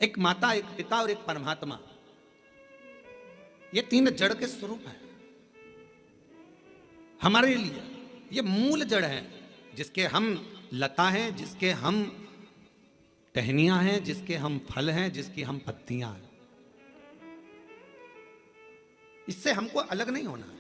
एक माता, एक पिता और एक परमात्मा, ये तीन जड़ के स्वरूप हैं हमारे लिए। ये मूल जड़ है जिसके हम लता हैं, जिसके हम टहनियां हैं, जिसके हम फल हैं, जिसकी हम पत्तियां हैं। इससे हमको अलग नहीं होना है।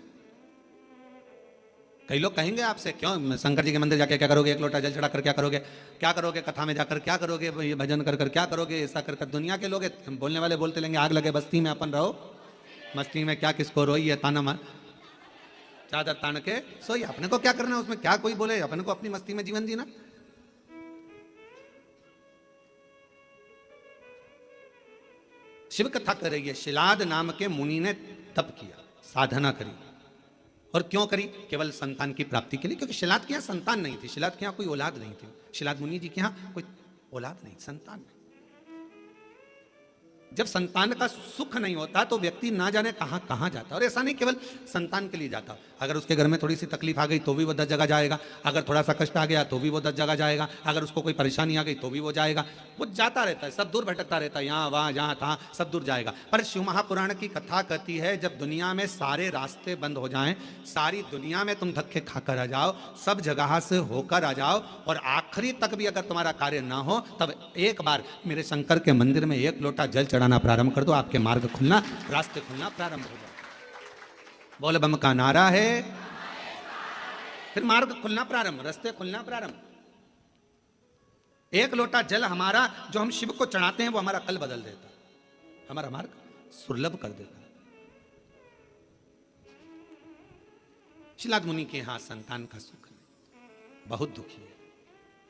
कई लोग कहेंगे आपसे, क्यों शंकर जी के मंदिर जाके क्या करोगे, एक लोटा जल चढ़ाकर क्या करोगे, क्या करोगे कथा में जाकर क्या करोगे, ये भजन कर कर क्या करोगे, ऐसा कर कर दुनिया के लोग बोलने वाले बोलते लेंगे, आग लगे बस्ती में अपन रहो मस्ती में, क्या किसको रोई है ताना मार चादर तान के सोई। अपने को क्या करना है उसमें, क्या कोई बोले, अपने को अपनी मस्ती में जीवन जीना। शिव कथा कर रही है, शिलाद नाम के मुनि ने तप किया, साधना करी। और क्यों करी? केवल संतान की प्राप्ति के लिए, क्योंकि शिलाद के यहाँ संतान नहीं थी, शिलाद के यहाँ कोई औलाद नहीं थी, शिलाद मुनि जी के यहाँ कोई औलाद नहीं, संतान नहीं। जब संतान का सुख नहीं होता तो व्यक्ति ना जाने कहां कहां जाता। और ऐसा नहीं केवल संतान के लिए जाता, अगर उसके घर में थोड़ी सी तकलीफ आ गई तो भी वो 10 जगह जाएगा, अगर थोड़ा सा कष्ट आ गया तो भी वो 10 जगह जाएगा, अगर उसको कोई परेशानी आ गई तो भी वो जाएगा। वो जाता रहता है, सब दूर भटकता रहता है, यहाँ वहाँ जहाँ तहाँ सब दूर जाएगा। पर शिव महापुराण की कथा कहती है, जब दुनिया में सारे रास्ते बंद हो जाएं, सारी दुनिया में तुम धक्के खाकर आ जाओ, सब जगह से होकर आ जाओ, और आखिरी तक भी अगर तुम्हारा कार्य ना हो, तब एक बार मेरे शंकर के मंदिर में एक लोटा जल चढ़ाना प्रारंभ कर दो, आपके मार्ग खुलना, रास्ते खुलना प्रारंभ हो जाए। बोल बम का नारा है, फिर मार्ग खुलना प्रारंभ, रास्ते खुलना प्रारंभ। एक लोटा जल हमारा जो हम शिव को चढ़ाते हैं वो हमारा कल बदल देता है, हमारा मार्ग सुलभ कर देता है। शिलाद मुनि के यहां संतान का सुख है, बहुत दुखी है।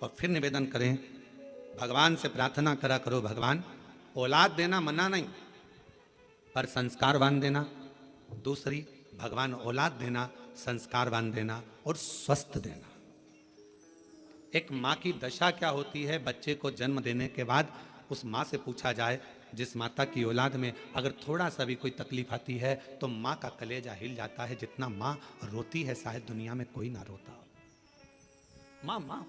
और फिर निवेदन करें, भगवान से प्रार्थना करा करो, भगवान औलाद देना मना नहीं, पर संस्कारवान देना। दूसरी, भगवान औलाद देना, संस्कारवान देना और स्वस्थ देना। एक माँ की दशा क्या होती है, बच्चे को जन्म देने के बाद उस माँ से पूछा जाए, जिस माता की औलाद में अगर थोड़ा सा भी कोई तकलीफ आती है तो माँ का कलेजा हिल जाता है। जितना माँ रोती है शायद दुनिया में कोई ना रोता हो। माँ माँ।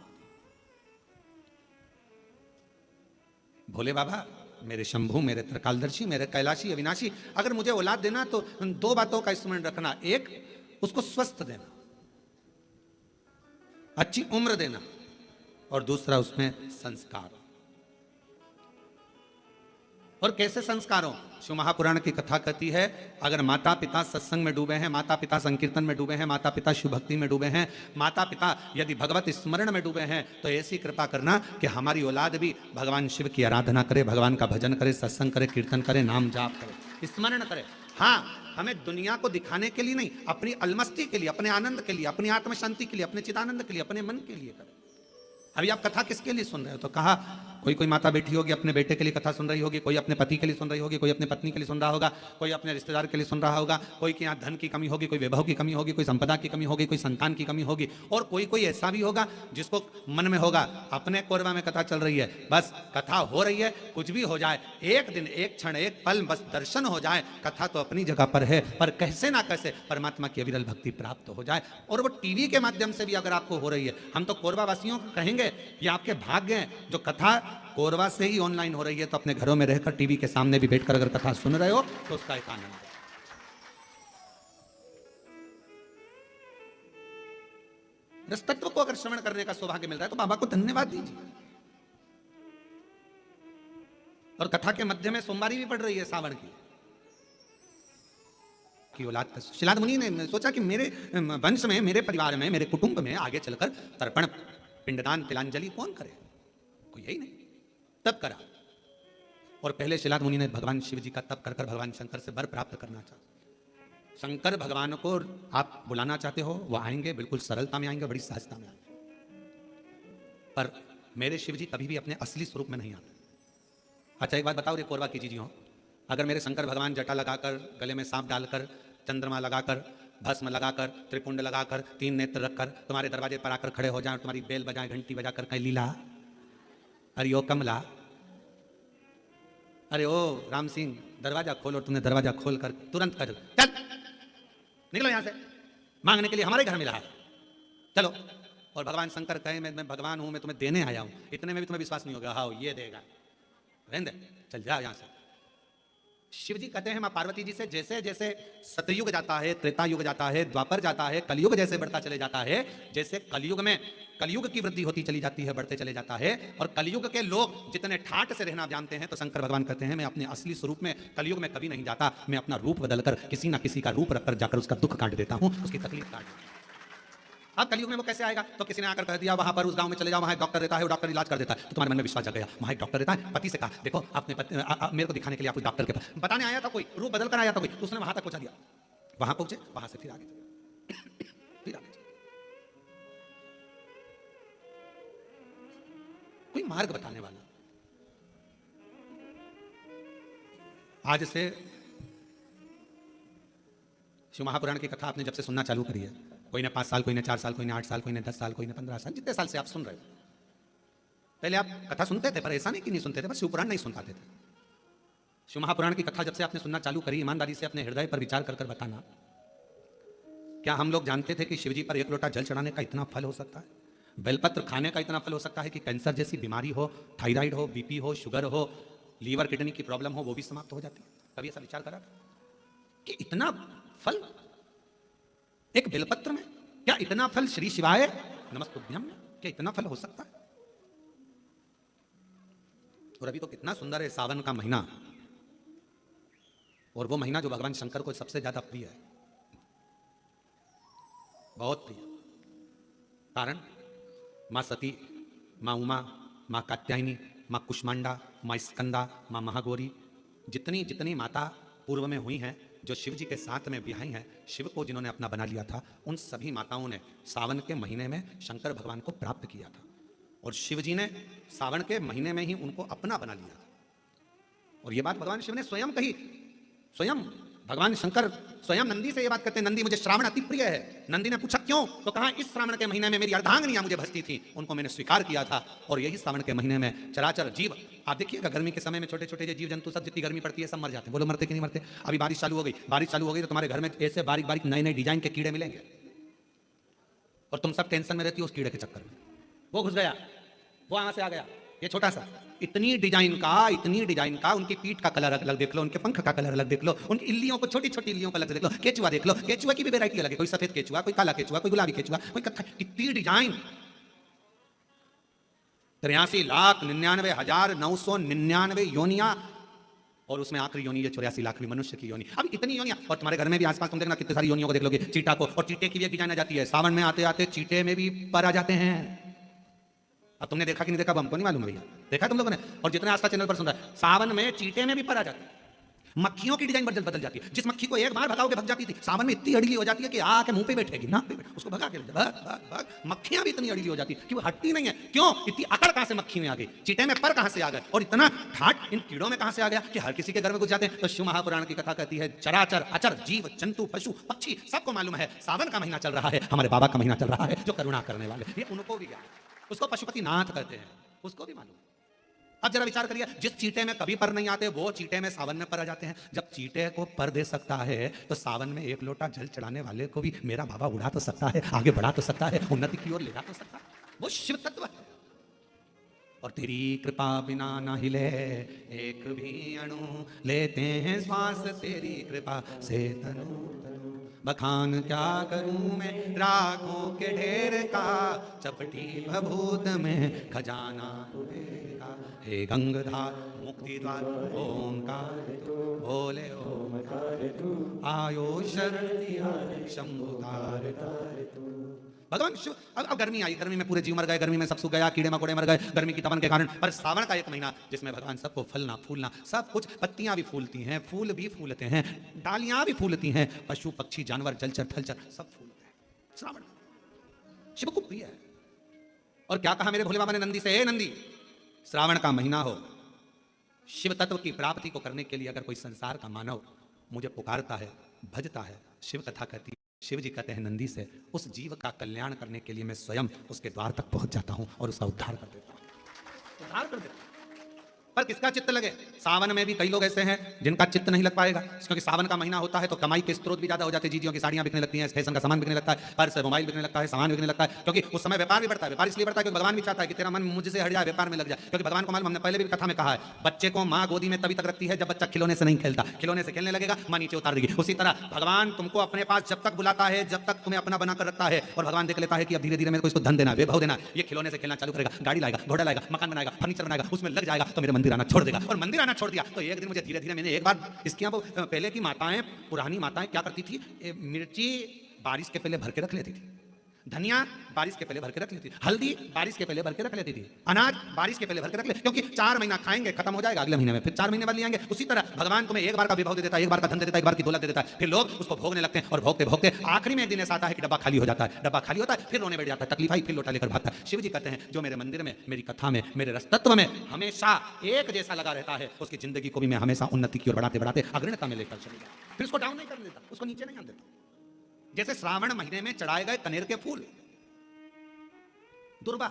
भोले बाबा, मेरे शंभू, मेरे त्रिकालदर्शी, मेरे कैलाशी अविनाशी, अगर मुझे औलाद देना तो 2 बातों का स्मरण रखना। एक, उसको स्वस्थ देना, अच्छी उम्र देना, और दूसरा उसमें संस्कार। और कैसे संस्कारों? शिव महापुराण की कथा कहती है, अगर माता पिता सत्संग में डूबे हैं, माता पिता संकीर्तन में डूबे हैं, माता पिता शिव भक्ति में डूबे हैं, माता पिता यदि भगवत स्मरण में डूबे हैं, तो ऐसी कृपा करना कि हमारी औलाद भी भगवान शिव की आराधना करे, भगवान का भजन करे, सत्संग करे, कीर्तन करे, नाम जाप करे, स्मरण करे। हाँ, हमें दुनिया को दिखाने के लिए नहीं, अपनी अलमस्ती के लिए, अपने आनंद के लिए, अपनी आत्म शांति के लिए, अपने चिदानंद के लिए, अपने मन के लिए करे। अभी आप कथा किसके लिए सुन रहे हो? तो कहा, कोई माता बैठी होगी अपने बेटे के लिए कथा सुन रही होगी, कोई अपने पति के लिए सुन रही होगी, कोई अपने पत्नी के लिए सुन रहा होगा, कोई अपने रिश्तेदार के लिए सुन रहा होगा, कोई के यहाँ धन की कमी होगी, कोई वैभव की कमी होगी, कोई संपदा की कमी होगी, कोई संतान की कमी होगी, और कोई ऐसा भी होगा जिसको मन में होगा अपने कोरबा में कथा चल रही है, बस कथा हो रही है, कुछ भी हो जाए, एक दिन, एक क्षण, एक पल बस दर्शन हो जाए, कथा तो अपनी जगह पर है, पर कैसे ना कैसे परमात्मा की अविरल भक्ति प्राप्त हो जाए। और वो टीवी के माध्यम से भी अगर आपको हो रही है, हम तो कोरबा वासियों को कहेंगे, ये आपके भाग्य हैं जो कथा कोरबा से ही ऑनलाइन हो रही है, तो अपने घरों में रहकर टीवी के सामने भी बैठकर अगर कथा सुन रहे हो तो उसका एक आनंद है। रस तत्व को अगर श्रवण करने का सौभाग्य मिल रहा है तो बाबा को धन्यवाद दीजिए। और कथा के मध्य में सोमवारी भी पड़ रही है सावन की औलाद। शिलाद मुनि ने सोचा कि मेरे वंश में, मेरे परिवार में, मेरे कुटुंब में आगे चलकर तर्पण, पिंडदान, तिलांजलि कौन करे? कोई यही नहीं। तप करा, और पहले शिलाद मुनि ने भगवान शिव जी का तप कर भगवान शंकर से वर प्राप्त करना चाहते। शंकर भगवान को आप बुलाना चाहते हो, वो आएंगे, बिल्कुल सरलता में आएंगे, बड़ी सहजता में आएंगे, पर मेरे शिव जी कभी भी अपने असली स्वरूप में नहीं आते। अच्छा एक बात बताओ रे कोरबा की चीजी हो, अगर मेरे शंकर भगवान जटा लगाकर, गले में सांप डालकर, चंद्रमा लगाकर, भस्म लगाकर, त्रिपुंड लगाकर, 3 नेत्र रखकर तुम्हारे दरवाजे पर आकर खड़े हो जाए और तुम्हारी बेल बजाए, घंटी बजाकर कहीं लीला, अरे ओ कमला, अरे ओ राम सिंह, दरवाजा खोलो, तुमने दरवाजा खोलकर तुरंत कर, चल निकलो यहां से, मांगने के लिए हमारे घर में रहा, चलो। और भगवान शंकर कहे, मैं भगवान हूं, मैं तुम्हें देने आया हूं, इतने में भी तुम्हें विश्वास नहीं होगा, हाँ ये देगा, रहने दे, चल जा यहां से। शिव जी कहते हैं मां पार्वती जी से, जैसे जैसे सतयुग जाता है, त्रेता युग जाता है, द्वापर जाता है, कलयुग जैसे बढ़ता चले जाता है, जैसे कलयुग में कलयुग की वृद्धि होती चली जाती है, बढ़ते चले जाता है, और कलयुग के लोग जितने ठाट से रहना जानते हैं, तो शंकर भगवान कहते हैं मैं अपने असली स्वरूप में कलयुग में कभी नहीं जाता, मैं अपना रूप बदलकर किसी ना किसी का रूप रखकर जाकर उसका दुख काट देता हूं, उसकी तकलीफ काट देता हूं। अब कलयुग में वो कैसे आएगा? तो किसी ने आकर कह दिया वहां पर उस गांव में चले जाओ, वहां एक डॉक्टर रहता है, वो डॉक्टर इलाज कर देता है, तो तुम्हारे मन में विश्वास जग गया, वहां एक डॉक्टर रहता है। पति से कहा देखो आपने मेरे को दिखाने के लिए आप डॉक्टर के पास बताने आया था, कोई रूप बदल कर आया था कोई, तो उसने वहां तक पहुंचा दिया, वहां पहुंचे, वहां से फिर आगे फिर आगे कोई मार्ग बताने वाला। आज से शिव महापुराण की कथा आपने जब से सुनना चालू करी है, कोई ने 5 साल, कोई ने 4 साल, कोई ने 8 साल, कोई ने 10 साल, कोई ने 15 साल, जितने साल से आप सुन रहे हो, पहले आप कथा सुनते थे, पर ऐसा नहीं कि नहीं सुनते थे, बस शिवपुराण नहीं सुन पाते थे। शिव महापुराण की कथा जब से आपने सुनना चालू करी, ईमानदारी से अपने हृदय पर विचार कर बताना, क्या हम लोग जानते थे कि शिवजी पर 1 लोटा जल चढ़ाने का इतना फल हो सकता है? बेलपत्र खाने का इतना फल हो सकता है कि कैंसर जैसी बीमारी हो, थायराइड हो, बीपी हो, शुगर हो, लीवर किडनी की प्रॉब्लम हो, वो भी समाप्त हो जाती है? कभी ऐसा विचार करा कि इतना फल एक बेलपत्र में? क्या इतना फल श्री शिवाय नमस्तुभ्यम में, क्या इतना फल हो सकता है? और अभी तो कितना सुंदर है सावन का महीना, और वो महीना जो भगवान शंकर को सबसे ज्यादा प्रिय है, बहुत प्रिय। कारण मां सती, मां उमा, मां कात्यायनी, मां कुष्मांडा, मां स्कंदा, मां महागौरी, जितनी जितनी माता पूर्व में हुई हैं, जो शिव जी के साथ में ब्याही हैं, शिव को जिन्होंने अपना बना लिया था, उन सभी माताओं ने सावन के महीने में शंकर भगवान को प्राप्त किया था, और शिव जी ने सावन के महीने में ही उनको अपना बना लिया था। और ये बात भगवान शिव ने स्वयं कही, स्वयं भगवान शंकर स्वयं नंदी से ये बात कहते हैं, नंदी मुझे श्रावण अति प्रिय है। नंदी ने पूछा क्यों? तो कहा इस श्रावण के महीने में मेरी अर्धांगिनियां मुझे भजती थी, उनको मैंने स्वीकार किया था, और यही श्रावण के महीने में चराचर जीव, आप देखिएगा गर्मी के समय में छोटे छोटे जो जीव जंतु सब, जितनी गर्मी पड़ती है सब मर जाते हैं। बोलो मरते कि नहीं मरते? अभी बारिश चालू हो गई, बारिश चालू हो गई तो तुम्हारे घर में ऐसे बारीक बारीक नए नए डिजाइन के कीड़े मिलेंगे, और तुम सब टेंशन में रहती हो उस कीड़े के चक्कर में, वो घुस गया, वो वहां से आ गया, ये छोटा सा, इतनी डिजाइन का, उनकी पीठ का कलर अलग देख लो, उनके पंख का कलर अलग देख लो, उनकी इल्लियों को, छोटी छोटी इल्लियों का अलग देख लो, केचुआ देख लो, केचुआ की भी वैरायटी अलग है, कोई सफेद केचुआ, कोई काला केचुआ, कोई गुलाबी केचुआ, कोई कत्था, कितनी डिजाइन। 83,99,999 योनियां, और उसमें आखिरी योनि ये 84 लाख मनुष्य की योनि। अब इतनी योनियां, और तुम्हारे घर में भी आसपास तुम देखना कितनी सारी योनियों को देख लोगे, चीटा को, और चीटे की भी एक डिजाइन आ जाती है, सावन में आते आते चीटे में भी पर आ जाते हैं। अब तुमने देखा कि नहीं देखा, हमको नहीं मालूम भैया, देखा तुम लोगों ने? और जितने आस्था चैनल पर सुन रहा है, सावन में चीटे में भी पर आ जाती है, मक्खियों की डिजाइन बदल जाती है। जिस मक्खी को एक बार भगाओगे भग जाती थी, सावन में इतनी अड़िली हो जाती है कि आके मुंह पे बैठेगी, नाक पे उसको भगा के भाग। मक्खियां भी इतनी अड़िली हो जाती है कि वो हटती नहीं है। क्यों? इतनी अकड़ कहां से मक्खी में आ गई, चीटे में पर कहां से आ गए, और इतना ठाट इन कीड़ों में कहां से आ गया कि हर किसी के घर में घुस जाते हैं। तो शिव महापुराण की कथा कहती है चराचर अचर जीव जंतु पशु पक्षी सबको मालूम है सावन का महीना चल रहा है, हमारे बाबा का महीना चल रहा है, जो करुणा करने वाले, ये उनको भी ज्ञान, उसको पशुपति नाथ कहते हैं, उसको भी मालूम। अब जरा विचार करिए, जिस चीटे में कभी पर नहीं आते, वो चीटे में सावन में पर आ जाते हैं। जब चीटे को पर दे सकता है, तो सावन में 1 लोटा जल चढ़ाने वाले को भी मेरा बाबा उड़ा तो सकता है, आगे बढ़ा तो सकता है, उन्नति की ओर ले जा तो सकता है। वो शिव तत्व है। और तेरी कृपा बिना ना हिले एक भी अणु, लेते हैं श्वास तेरी कृपा से तनु। बखान क्या करूं मैं रागों के ढेर का, चपटी भभूत में खजाना कुबेर का। हे गंगधार मुक्ति द्वार ओंकार बोले ओमकार तू, आयो शरण शंभुधार भगवान शिव। अब गर्मी आई, गर्मी में पूरे जीव मर गए, गर्मी में सब सूख गया, कीड़े मकोड़े मर गए गर्मी की तपन के कारण। पर सावन का एक महीना जिसमें भगवान सबको फलना फूलना सब कुछ, पत्तियां भी फूलती हैं, फूल भी फूलते हैं, डालियां भी फूलती हैं, पशु पक्षी जानवर जलचर थलचर सब फूलते हैं। श्रावण शिव को प्रिय है। और क्या कहा मेरे भोले बाबा ने नंदी से, हे नंदी, श्रावण का महीना हो, शिव तत्व की प्राप्ति को करने के लिए अगर कोई संसार का मानव मुझे पुकारता है, भजता है, शिव कथा कहती है, शिव जी कहते हैं नंदी से, उस जीव का कल्याण करने के लिए मैं स्वयं उसके द्वार तक पहुंच जाता हूं और उसका उद्धार कर देता हूं, उद्धार कर देता हूं। पर किसका चित्त लगे। सावन में भी कई लोग ऐसे हैं जिनका चित्त नहीं लग पाएगा, क्योंकि सावन का महीना होता है तो कमाई के स्रोत भी ज्यादा हो जाते हैं। जीजियों की साड़ियां बिकने लगती हैं, फैशन का सामान बिकने लगता है, पर्स मोबाइल बिकने लगता है, सामान बिकने लगता है, क्योंकि उस समय व्यापार भी बढ़ता है। व्यापार इसलिए बढ़ता है क्योंकि भगवान भी चाहता है कि तेरा मन मुझसे हट जाए, व्यापार में लग जाए। क्योंकि भगवान को मालूम, हमने पहले भी कथा में कहा है, बच्चे को माँ गोदी में तभी तक रखती है जब बच्चा खिलौने से नहीं खेलता। खिलौने से खेलने लगेगा, माँ नीचे उतार देगी। उसी तरह भगवान तुमको अपने पास जब तक बुलाता है, जब तक तुम्हें अपना बनाकर रखता है, और भगवान देख लेता है कि अब धीरे धीरे मेरे को इसको धन देना, वैभव देना, ये खिलौने से खेलना चालू करेगा, गाड़ी लाएगा, घोड़ा लाएगा, मकान बनाएगा, फर्नीचर बनाएगा, उसमें लग जाएगा, तो मेरे मंदिर आना छोड़ देगा। और मंदिर आना छोड़ दिया तो एक दिन मुझे धीरे धीरे, मैंने एक बार इसकी पहले की माताएं, पुरानी माताएं क्या करती थी, मिर्ची बारिश के पहले भर के रख लेती थी, धनिया बारिश के पहले भर के रख लेती थी, हल्दी बारिश के पहले भर के रख लेती थी, अनाज बारिश के पहले भर के रख ले, क्योंकि 4 महीना खाएंगे, खत्म हो जाएगा, अगले महीने में फिर 4 महीने बाद ले आएंगे। उसी तरह भगवान तुम्हें एक बार का विभव दे देता है, एक बार का धन दे देता है, एक बार की दौलत दे देता है, फिर लोग उसको भोगने लगते हैं, और भोगते भोगते आखिरी में एक दिन ऐसा आता है कि डब्बा खाली हो जाता है। डब्बा खाली होता है, फिर रोने बैठ जाता है, तकलीफ आई, फिर लोटा लेकर भागता है। शिव जी कहते हैं, जो मेरे मंदिर में, मेरी कथा में, मेरे रसतत्व में हमेशा एक जैसा लगा रहता है, उसकी जिंदगी को भी मैं हमेशा उन्नति की ओर बढ़ाते बढ़ाते अग्रणता में लेकर चले जाता, फिर उसको डाउन नहीं कर देता, उसको नीचे नहीं आने देता। जैसे श्रावण महीने में चढ़ाए गए कनेर के फूल, दुर्वा,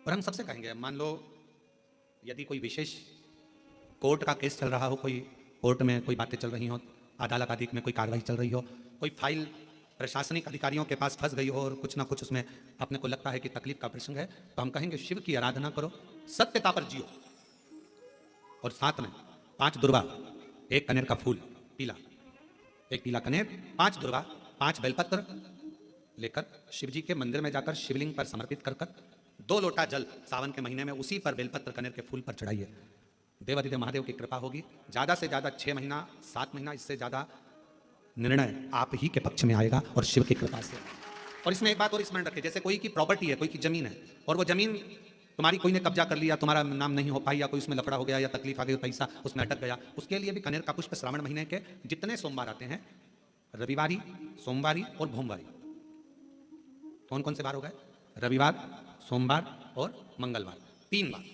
और हम सबसे कहेंगे, मान लो यदि कोई विशेष कोर्ट का केस चल रहा हो, कोई कोर्ट में कोई बातें चल रही हो, अदालत आदि में कोई कार्रवाई चल रही हो, कोई फाइल प्रशासनिक अधिकारियों के पास फंस गई हो और कुछ ना कुछ उसमें अपने को लगता है कि तकलीफ का प्रसंग है, तो हम कहेंगे शिव की आराधना करो, सत्यता पर जियो, और साथ में 5 दुर्वा, 1 कनेर का फूल पीला, 1 पीला कनेर, 5 दुर्वा, 5 बेलपत्र लेकर शिव जी के मंदिर में जाकर शिवलिंग पर समर्पित कर 2 लोटा जल सावन के महीने में उसी पर बेलपत्र कनेर के फूल पर चढ़ाइए। देवाधिदेव महादेव की कृपा होगी। ज़्यादा से ज़्यादा 6 महीना 7 महीना, इससे ज़्यादा निर्णय आप ही के पक्ष में आएगा, और शिव की कृपा से। और इसमें एक बात और स्मरण रखें, जैसे कोई की प्रॉपर्टी है, कोई की जमीन है, और वो जमीन तुम्हारी कोई ने कब्जा कर लिया, तुम्हारा नाम नहीं हो पाई, या कोई उसमें लफड़ा हो गया, या तकलीफ आ गई, पैसा उसमें अटक गया, उसके लिए भी कनेर का पुष्प श्रावण महीने के जितने सोमवार आते हैं, रविवारी, सोमवारी और भोमवारी, कौन कौन से बार हो गए, रविवार, सोमवार और मंगलवार, 3 बार।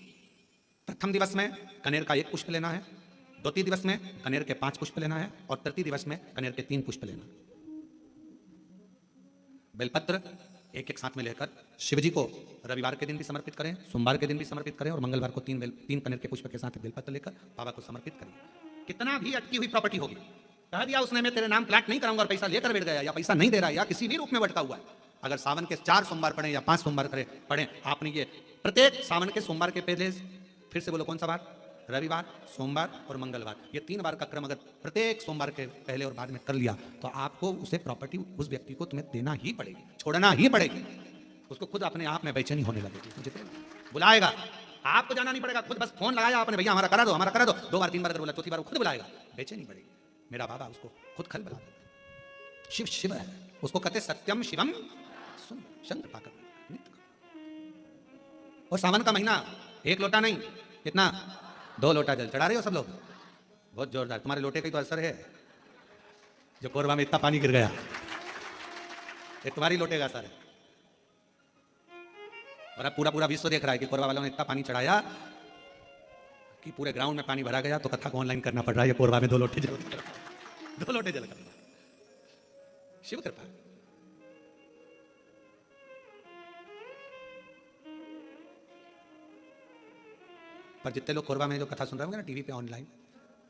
प्रथम दिवस में कनेर का 1 पुष्प लेना है, द्वितीय दिवस में कनेर के 5 पुष्प लेना है, और तृतीय दिवस में कनेर के 3 पुष्प लेना। बेलपत्र एक साथ में लेकर शिव जी को रविवार के दिन भी समर्पित करें, सोमवार के दिन भी समर्पित करें, और मंगलवार को 3 कनेर के पुष्प के साथ बेलपत्र लेकर बाबा को समर्पित करें। कितना भी अटकी हुई प्रॉपर्टी होगी, कह दिया उसने मैं तेरे नाम प्लाट नहीं कराऊंगा, और पैसा लेकर बैठ गया, या पैसा नहीं दे रहा है, या किसी भी रूप में भटका हुआ है, अगर सावन के 4 सोमवार पढ़े या 5 सोमवार पढ़े, आपने ये प्रत्येक सावन के सोमवार के पहले, फिर से बोलो कौन सा बार, रविवार, सोमवार और मंगलवार, ये 3 बार का क्रम अगर प्रत्येक सोमवार के पहले और बाद में कर लिया, तो आपको उसे प्रॉपर्टी उस व्यक्ति को तुम्हें देना ही पड़ेगी, छोड़ना ही पड़ेगी। उसको खुद अपने आप में बेचैनी होने लगेगी, मुझे बुलाएगा, आपको जाना नहीं पड़ेगा, खुद बस फोन लगाया आपने, भैया हमारा करा दो, हमारा करा दो, 2 बार 3 बार बोला, चौथी बार वो खुद बुलाएगा, बेचैनी पड़ेगी। मेरा बाबा उसको खुद खल बुला देगा। शिव शिव है, उसको कहते सत्यम शिवम शंकर पाकर नित्य। और सावन का महीना 1 लोटा नहीं, कितना, 2 लोटा जल चढ़ा रहे हो सब लोग, बहुत जोरदार। तुम्हारे लोटे का ही तो असर है, जो कोरबा में इतना पानी गिर गया, ये तुम्हारी लोटे का असर है। और अब पूरा विश्व देख रहा है कि कोरबा वालों ने इतना पानी चढ़ाया कि पूरे ग्राउंड में पानी भरा गया, तो कथा को ऑनलाइन करना पड़ रहा है, ये कोरबा में 2 लोटे जल, 2 लोटे जल करना। शिव कृपा। पर जितने लोग कोरबा में जो कथा सुन रहे होंगे ना टीवी पे, ऑनलाइन,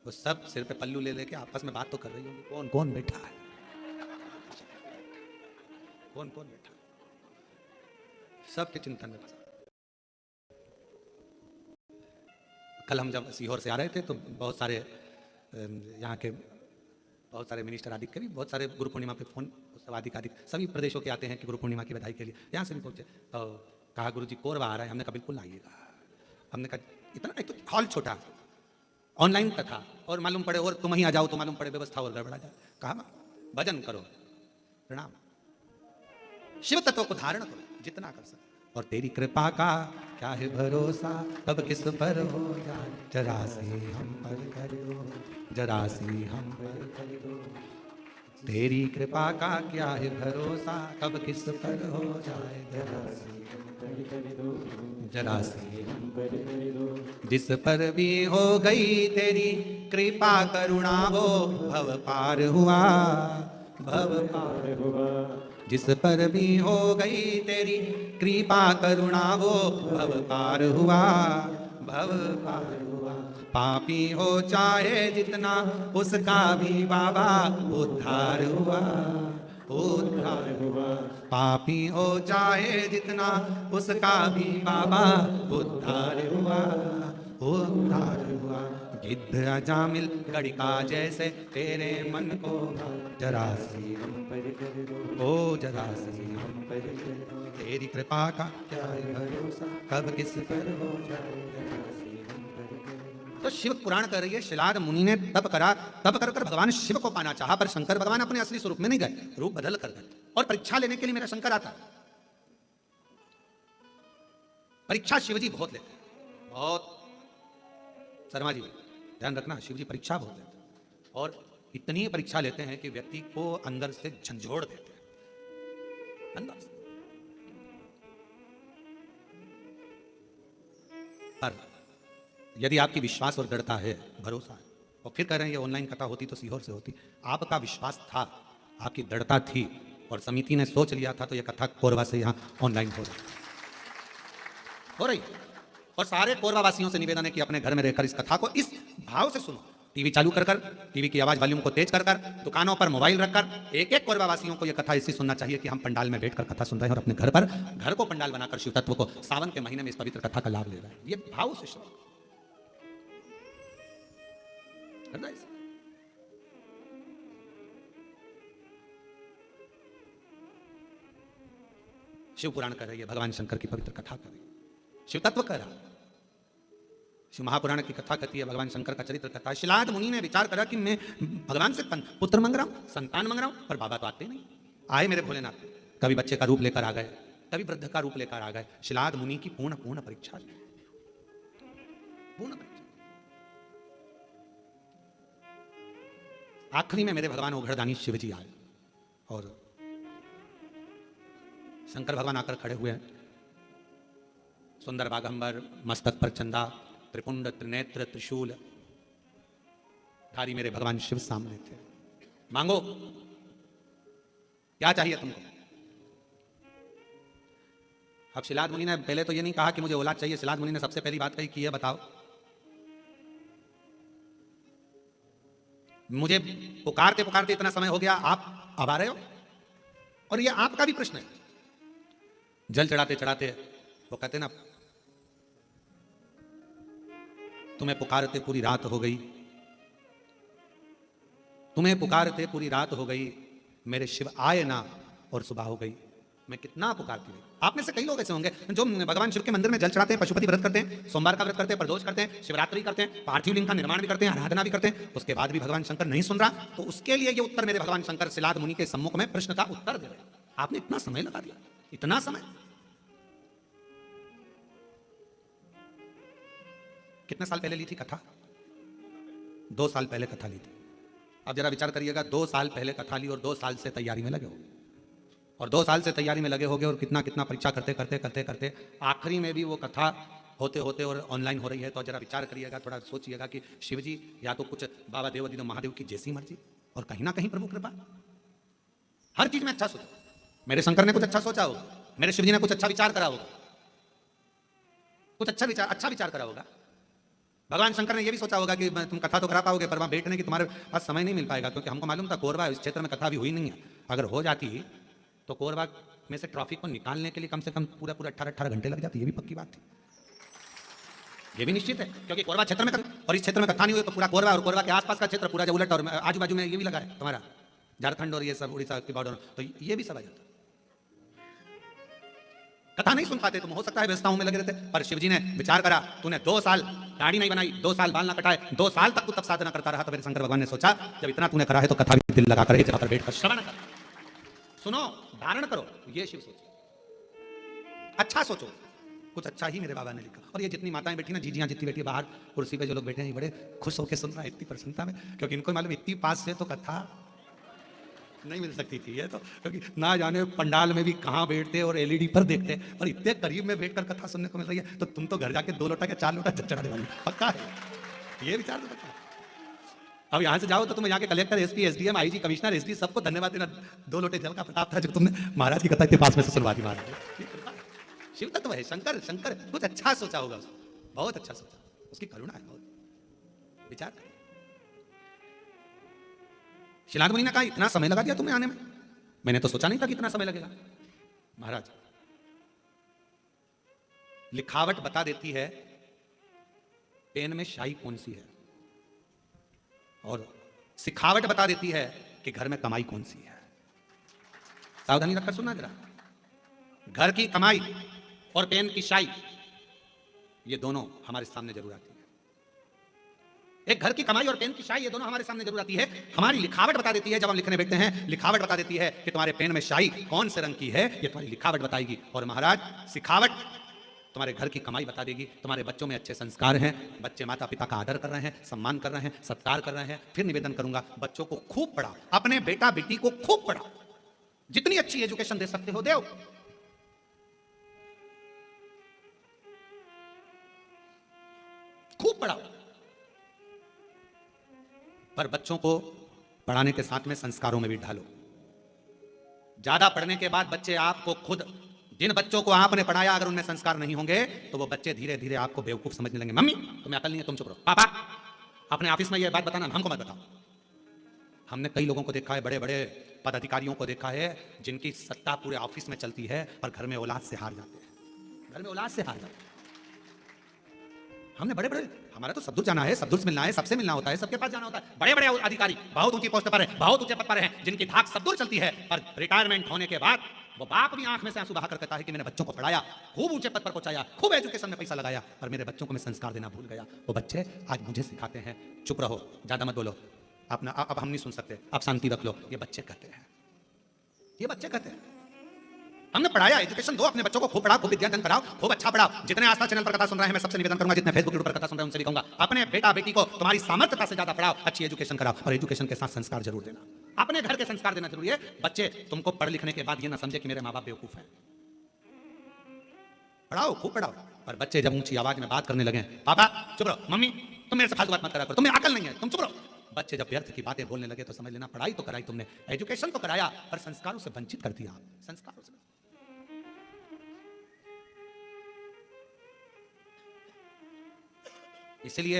वो सब सिर पे पल्लू ले लेके आपस में बात तो कर रही होंगी, कौन कौन बैठा है, कौन कौन बैठा, सबके चिंतन में फंसा। कल हम जब सीहोर से आ रहे थे तो बहुत सारे यहाँ के बहुत सारे मिनिस्टर आदि के भी, बहुत सारे गुरु पूर्णिमा पे फोन, सब आदि सभी प्रदेशों के आते हैं कि गुरु पूर्णिमा की बधाई के लिए। यहाँ से भी पहुंचे तो कहा गुरु जी कोरबा आ रहा है, हमने कहा बिल्कुल आइएगा। हमने कहा इतना, एक तो हॉल छोटा, ऑनलाइन कथा, और मालूम पड़े और तुम ही आ जाओ तो मालूम पड़े व्यवस्था और गड़बड़ा जाए। कहा भजन करो, प्रणाम, शिव तत्व को धारण करो जितना कर सके, और तेरी कृपा का क्या है भरोसा, कब किस पर हो जाए, जरा से हम पर कर दो, जरा से हम पर कर दो, तेरी कृपा का क्या है भरोसा, कब किस पर हो जाए, जरा से हम पर कर दो, जरा से हम पर कर दो, जिस पर भी हो गई तेरी कृपा करुणा, वो भव पार हुआ, भव पार हुआ, जिस पर भी हो गई तेरी कृपा करुणा वो भव पार हुआ, भव पार हुआ। पापी हो चाहे जितना उसका भी बाबा उद्धार हुआ, उद्धार हुआ। पापी हो चाहे जितना उसका भी बाबा उद्धार हुआ, उद्धार हुआ। गिद्ध अजामिल गड़िका जैसे तेरे मन को जरा सी हम पर कर दो, ओ जरा सी हम पर कर दो। तेरी कृपा का क्या है भरोसा, कब किस पर हो जाए जरा सी हम पर कर दो। तो शिव पुराण कर रही है, शिलाद मुनि ने तप करा, तप कर कर भगवान शिव को पाना चाहा, पर शंकर भगवान अपने असली स्वरूप में नहीं गए, रूप बदल कर गए। और परीक्षा लेने के लिए मेरा शंकर आता, परीक्षा शिवजी बहुत लेते हैं, बहुत। शर्मा जी ध्यान रखना, शिवजी परीक्षा बहुत लेते हैं, और इतनी परीक्षा लेते हैं कि व्यक्ति को अंदर से झंझोड़ देते हैं, अंदर से। पर यदि आपकी विश्वास और दृढ़ता है, भरोसा है, और फिर कह रहे हैं ये ऑनलाइन कथा होती तो सीहोर से होती, आपका विश्वास था, आपकी दृढ़ता थी, और समिति ने सोच लिया था, तो ये कथा कोरबा से यहाँ ऑनलाइन हो रही। और सारे कोरबा वासियों से निवेदन है कि अपने घर में रहकर इस कथा को इस भाव से सुनो। टीवी चालू कर कर, टीवी की आवाज वॉल्यूम को तेज कर कर, दुकानों पर मोबाइल रखकर एक एक कोरबा वासियों को यह कथा ऐसी सुनना चाहिए कि हम पंडाल में बैठकर कथा सुन रहे हैं और अपने घर पर, घर को पंडाल बनाकर शिव तत्व को सावन के महीने में इस पवित्र कथा का लाभ ले रहे हैं। ये भाव से सुनो। शिव पुराण कर रही है, भगवान शंकर की पवित्र कथा कर रही है, शिव तत्व कर रहा। शिव महापुराण की कथा कहती है, भगवान शंकर का चरित्र कथा। शिलाद मुनि ने विचार करा कि मैं भगवान से पुत्र मांग रहा हूं, संतान मांग रहा हूं, पर बाबा तो आते नहीं। आए मेरे भोलेनाथ, कभी बच्चे का रूप लेकर आ गए, कभी वृद्ध का रूप लेकर आ गए। शिलाद मुनि की पूर्ण पूर्ण परीक्षा ली, पूर्ण परीक्षा। आखिरी में मेरे भगवान ओघड़दानी शिवजी आए, और शंकर भगवान आकर खड़े हुए हैं, सुंदर बागंबर, मस्तक पर चंदा, त्रिपुंड त्रिनेत्र त्रिशूल धारी मेरे भगवान शिव सामने थे। मांगो, क्या चाहिए तुमको? अब शिलाद मुनि ने पहले तो ये नहीं कहा कि मुझे औलाद चाहिए, शिलाद मुनि ने सबसे पहली बात कही कि ये बताओ, मुझे पुकारते पुकारते इतना समय हो गया, आप अब आ रहे हो? और ये आपका भी प्रश्न है। जल चढ़ाते चढ़ाते वो कहते ना, तुम्हें पुकारते पूरी रात हो गई, तुम्हें पुकारते पूरी रात हो गई, मेरे शिव आए ना और सुबह हो गई। मैं कितना पुकारती हूँ। आप में से कई लोग ऐसे होंगे जो भगवान शिव के मंदिर में जल चढ़ाते हैं, पशुपति व्रत करते हैं, सोमवार का व्रत करते हैं, प्रदोष करते हैं, शिवरात्रि करते हैं, पार्थिव लिंग का निर्माण भी करते हैं, आराधना भी करते हैं, उसके बाद भी भगवान शंकर नहीं सुन रहा, तो उसके लिए ये उत्तर मेरे भगवान शंकर शिलाद मुनि के सम्मुख में प्रश्न का उत्तर दे रहे हैं। आपने इतना समय लगा दिया, इतना समय। कितने साल पहले ली थी कथा? 2 साल पहले कथा ली थी। अब जरा विचार करिएगा, 2 साल पहले कथा ली और 2 साल से तैयारी में लगे होगे, और 2 साल से तैयारी में लगे होगे, और कितना कितना परीक्षा करते करते करते करते आखिरी में भी वो कथा होते होते और ऑनलाइन हो रही है। तो जरा विचार करिएगा, थोड़ा सोचिएगा कि शिवजी या तो कुछ बाबा देवादिदेव महादेव की जैसी मर्जी, और कहीं ना कहीं प्रभु कृपा। हर चीज में अच्छा सोचो। मेरे शंकर ने कुछ अच्छा सोचा होगा, मेरे शिवजी ने कुछ अच्छा विचार करा होगा, कुछ अच्छा विचार करा होगा। भगवान शंकर ने यह भी सोचा होगा कि तुम कथा तो करा पाओगे, पर वहां बैठने की तुम्हारे पास समय नहीं मिल पाएगा, क्योंकि हमको मालूम था कोरबा इस क्षेत्र में कथा भी हुई नहीं है। अगर हो जाती तो कोरबा में से ट्रॉफी को निकालने के लिए कम से कम पूरा 18 घंटे लग जाते। ये भी पक्की बात थी, ये भी निश्चित है, क्योंकि कोरबा क्षेत्र में और इस क्षेत्र में कथा नहीं हुई तो पूरा कोरबा और कोरबा के आसपास का क्षेत्र पूरा उलट, और आजू बाजू में ये भी लगा है तुम्हारा झारखंड और ये सब उड़ीसा की बॉर्डर, तो ये भी सब आ जाता। कथा नहीं सुन पाते तो हो सकता है व्यवस्थाओं में लगे रहते, पर शिवजी ने विचार करा, तूने 2 साल दाढ़ी नहीं बनाई, 2 साल बाल ना कटाए, 2 साल तक तू तप साधना करता रहा, तो मेरे शंकर भगवान ने सोचा जब इतना तूने करा है तो कथा भी दिल लगाकर एक जगह पर बैठकर श्रवण कर, सुनो, धारण करो। ये शिव सोच, अच्छा सोचो, कुछ अच्छा ही मेरे बाबा ने लिखा। और ये जितनी माताएं बैठी ना, जीजियां जितनी बैठी बाहर कुर्सी पे, जो लोग बैठे हैं, बड़े खुश होकर सुन रहा है, इतनी प्रसन्नता में, क्योंकि इनको मालूम इतनी पास से तो कथा नहीं मिल सकती थी। ये तो क्योंकि ना जाने पंडाल में भी कहाँ बैठते और एलईडी पर देखते, और इतने करीब में बैठकर कथा सुनने को मिल रही है, तो तुम तो घर जाके 2 लोटा के 4 लोटा जल चढ़ाने वाली, पक्का है ये विचार तो पक्का। अब यहां से जाओ तो तुम्हें यहाँ के collector, SP, SDM, IG, commissioner, SD सबको धन्यवाद देना। 2 लोटे जल का प्रताप था जो तुमने महाराज की कथा के पास में से सुनवा दी। महाराज शिव तत्व है, शंकर शंकर कुछ अच्छा सोचा होगा उसने, बहुत अच्छा सोचा, उसकी करुणा है बहुत। विचार करिए। शिलाद मुनि ने कहा इतना समय लगा दिया तुम्हें आने में, मैंने तो सोचा नहीं था कि इतना समय लगेगा। महाराज लिखावट बता देती है पेन में शाई कौन सी है, और सिखावट बता देती है कि घर में कमाई कौन सी है। सावधानी रखकर सुनना जरा। घर की कमाई और पेन की शाई, ये दोनों हमारे सामने जरूर आती है। एक घर की कमाई और पेन की शाई, ये दोनों हमारे सामने जरूर आती है। हमारी लिखावट बता देती है, जब हम लिखने बैठते हैं लिखावट बता देती है कि तुम्हारे पेन में शाई कौन से रंग की है, ये तुम्हारी लिखावट बताएगी। और महाराज सिखावट तुम्हारे घर की कमाई बता देगी। तुम्हारे बच्चों में अच्छे संस्कार हैं, बच्चे माता पिता का आदर कर रहे हैं, सम्मान कर रहे हैं, सत्कार कर रहे हैं। फिर निवेदन करूंगा, बच्चों को खूब पढ़ाओ, अपने बेटा बेटी को खूब पढ़ाओ, जितनी अच्छी एजुकेशन दे सकते हो दो, खूब पढ़ाओ। पर बच्चों को पढ़ाने के साथ में संस्कारों में भी ढालो। ज्यादा पढ़ने के बाद बच्चे आपको खुद, जिन बच्चों को आपने पढ़ाया अगर उनमें संस्कार नहीं होंगे तो वो बच्चे धीरे धीरे आपको बेवकूफ समझने लगेंगे। मम्मी तुम्हें अकल नहीं है, तुम चुप रहो। पापा अपने ऑफिस में ये बात बताना, हमको मत बताओ। हमने कई लोगों को देखा है, बड़े बड़े पदाधिकारियों को देखा है जिनकी सत्ता पूरे ऑफिस में चलती है पर घर में औलाद से हार जाते हैं, घर में औलाद से हार जाते हैं। हमने बड़े बड़े, हमारा तो सब दूर जाना है, सब दूर से मिलना है, सबसे मिलना होता है, सबके पास जाना होता है। बड़े बड़े अधिकारी बहुत ऊंची पोस्ट पर है, बहुत ऊंचे पद पर हैं, जिनकी धाक सब दूर चलती है, पर रिटायरमेंट होने के बाद वो बाप भी आंख में से आंसू बहाकर कहता है कि मैंने बच्चों को पढ़ाया, खूब ऊंचे पद पर पहुंचाया, खूब एजुकेशन में पैसा लगाया, पर मेरे बच्चों को मैं संस्कार देना भूल गया। वो बच्चे आज मुझे सिखाते हैं चुप रहो, ज्यादा मत बोलो, अपना अब हम नहीं सुन सकते, आप शांति रख लो। ये बच्चे कहते हैं, ये बच्चे कहते हैं। हमने पढ़ाया, एजुकेशन दो, अपने बच्चों को खूब पढ़ाओ, खूब विद्यादान कराओ, खूब अच्छा पढ़ाओ। जितने आस्था चैनल पर कथा सुन रहे हैं, मैं सबसे निवेदन करूंगा, जितने फेसबुक पर कथा सुन रहे हैं उनसे भी कहूंगा, अपने बेटा बेटी को तुम्हारी सामर्थ्यता से ज्यादा पढ़ाओ, अच्छी एजुकेशन कराओ, और एजुकेशन के साथ संस्कार जरूर देना। अपने घर के संस्कार देना जरूरी है। बच्चे तुमको पढ़ लिखने के बाद ये ना समझे कि मेरे माँ बाप बेवकूफ हैं। पढ़ाओ, खूब पढ़ाओ, पर बच्चे जब ऊंची आवाज में बात करने लगे, पापा चुप रहो, मम्मी तुम मेरे से फालतू बात मत करा करो, तुम्हें अकल नहीं है, तुम चुप रहो। बच्चे जब व्यर्थ की बातें बोलने लगे तो समझ लेना पढ़ाई तो कराई तुमने, एजुकेशन तो कराया, पर संस्कारों से वंचित कर दिया। संस्कारों से इसलिए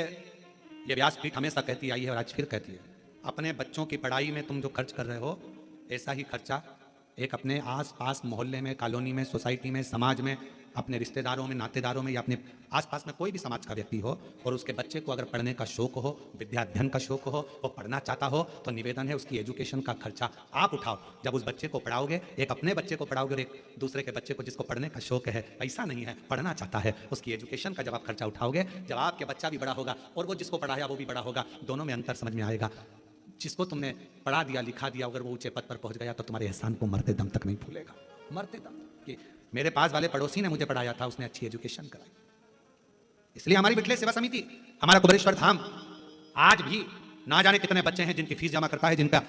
यह व्यासपीठ हमेशा कहती आई है और आज फिर कहती है, अपने बच्चों की पढ़ाई में तुम जो खर्च कर रहे हो, ऐसा ही खर्चा एक अपने आस पास मोहल्ले में, कॉलोनी में, सोसाइटी में, समाज में, अपने रिश्तेदारों में, नातेदारों में, या अपने आसपास में कोई भी समाज का व्यक्ति हो और उसके बच्चे को अगर पढ़ने का शौक हो, विद्या अध्ययन का शौक हो, वो पढ़ना चाहता हो, तो निवेदन है उसकी एजुकेशन का खर्चा आप उठाओ। जब उस बच्चे को पढ़ाओगे, एक अपने बच्चे को पढ़ाओगे और एक दूसरे के बच्चे को जिसको पढ़ने का शौक है, पैसा नहीं है, पढ़ना चाहता है, उसकी एजुकेशन का जब आप खर्चा उठाओगे, जब आपके बच्चा भी बड़ा होगा और वो जिसको पढ़ाया वो भी बड़ा होगा, दोनों में अंतर समझ में आएगा। जिसको तुमने पढ़ा दिया, लिखा दिया, अगर वो ऊंचे पद पर पहुंच गया तो तुम्हारे एहसान को मरते दम तक नहीं भूलेगा, मरते दम। कि मेरे पास वाले पड़ोसी ने मुझे पढ़ाया था, उसने अच्छी एजुकेशन कराई। इसलिए हमारी विठलेश्वर सेवा समिति, हमारा कुबेरेश्वर धाम आज भी ना जाने कितने बच्चे हैं जिनकी फीस जमा करता है, जिनका